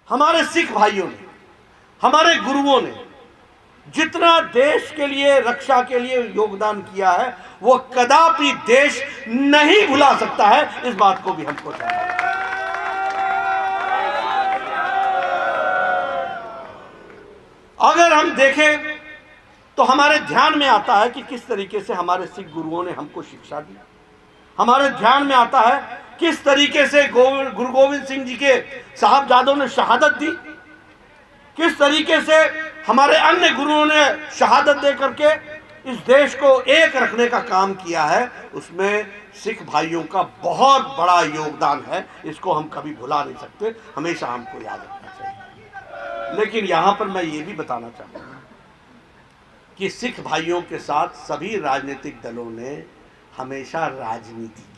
हमारे सिख भाइयों ने, हमारे गुरुओं ने जितना देश के लिए, रक्षा के लिए योगदान किया है, वो कदापि देश नहीं भुला सकता है। इस बात को भी हमको जानना है। अगर हम देखें तो हमारे ध्यान में आता है कि किस तरीके से हमारे सिख गुरुओं ने हमको शिक्षा दी। हमारे ध्यान में आता है किस तरीके से गुरु गोविंद सिंह जी के साहबजादों ने शहादत दी, किस तरीके से हमारे अन्य गुरुओं ने शहादत दे करके इस देश को एक रखने का काम किया है। उसमें सिख भाइयों का बहुत बड़ा योगदान है। इसको हम कभी भुला नहीं सकते, हमेशा हमको याद रखना चाहिए। लेकिन यहां पर मैं ये भी बताना चाहूँगा कि सिख भाइयों के साथ सभी राजनीतिक दलों ने हमेशा राजनीति की,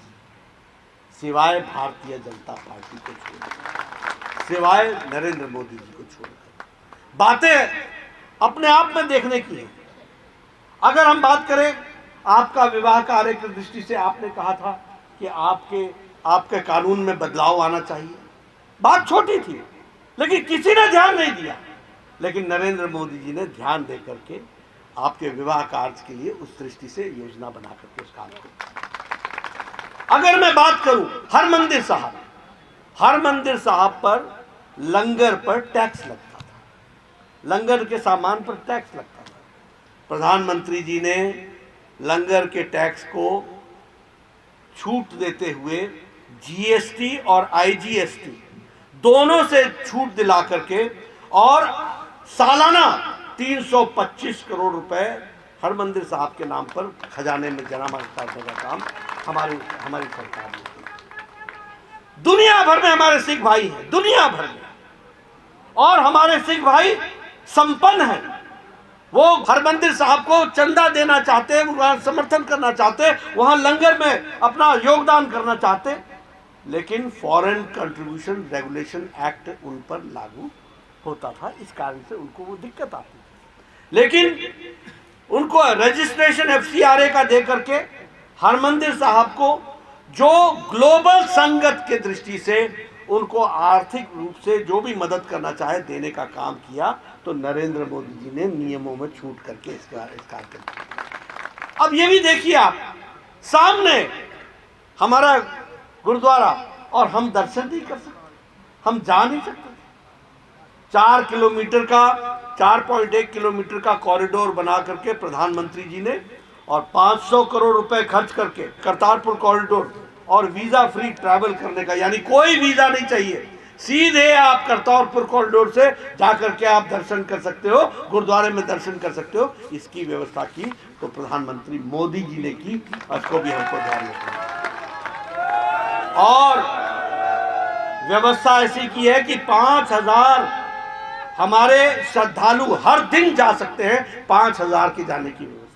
सिवाय भारतीय जनता पार्टी को छोड़कर, सिवाय नरेंद्र मोदी जी को छोड़कर। बातें अपने आप में देखने की है। अगर हम बात करें आपका विवाह कार्य की दृष्टि से, आपने कहा था कि आपके कानून में बदलाव आना चाहिए। बात छोटी थी, लेकिन किसी ने ध्यान नहीं दिया। लेकिन नरेंद्र मोदी जी ने ध्यान दे करके आपके विवाह कार्य के लिए उस दृष्टि से योजना बना करके उस काम को। अगर मैं बात करूं हरमंदिर साहब पर लंगर पर टैक्स लगता था, लंगर के सामान पर टैक्स लगता था। प्रधानमंत्री जी ने लंगर के टैक्स को छूट देते हुए जीएसटी और आईजीएसटी दोनों से छूट दिला करके और सालाना 325 करोड़ रुपए हरमंदिर साहब के नाम पर खजाने में जमा करने का काम हमारी सरकार ने किया। दुनिया भर में हमारे सिख भाई हैं, दुनिया भर में, और हमारे सिख भाई संपन्न हैं। वो हरमंदिर साहब को चंदा देना चाहते हैं, वहां समर्थन करना चाहते हैं, वहां लंगर में अपना योगदान करना चाहते हैं। लेकिन फॉरेन कंट्रीब्यूशन रेगुलेशन एक्ट उन पर लागू होता था, इस कारण से उनको वो दिक्कत आती थी। लेकिन उनको रजिस्ट्रेशन एफसीआरए का दे करके हरमंदिर साहब को जो ग्लोबल संगत के दृष्टि से उनको आर्थिक रूप से जो भी मदद करना चाहे देने का काम किया, तो नरेंद्र मोदी जी ने नियमों में छूट करके इसका किया। अब ये भी देखिए आप, सामने हमारा गुरुद्वारा, और हम दर्शन नहीं कर सकते, हम जा नहीं सकते। 4.1 किलोमीटर का कॉरिडोर बना करके प्रधानमंत्री जी ने और 500 करोड़ रुपए खर्च करके करतारपुर कॉरिडोर और वीजा फ्री ट्रैवल करने का, यानी कोई वीजा नहीं चाहिए, सीधे आप करतारपुर कॉरिडोर से जाकर के आप दर्शन कर सकते हो, गुरुद्वारे में दर्शन कर सकते हो। इसकी व्यवस्था की तो प्रधानमंत्री मोदी जी ने की, इसको भी हमको ध्यान रखना है। और व्यवस्था ऐसी की है कि 5000 हमारे श्रद्धालु हर दिन जा सकते हैं, 5000 की जाने की व्यवस्था।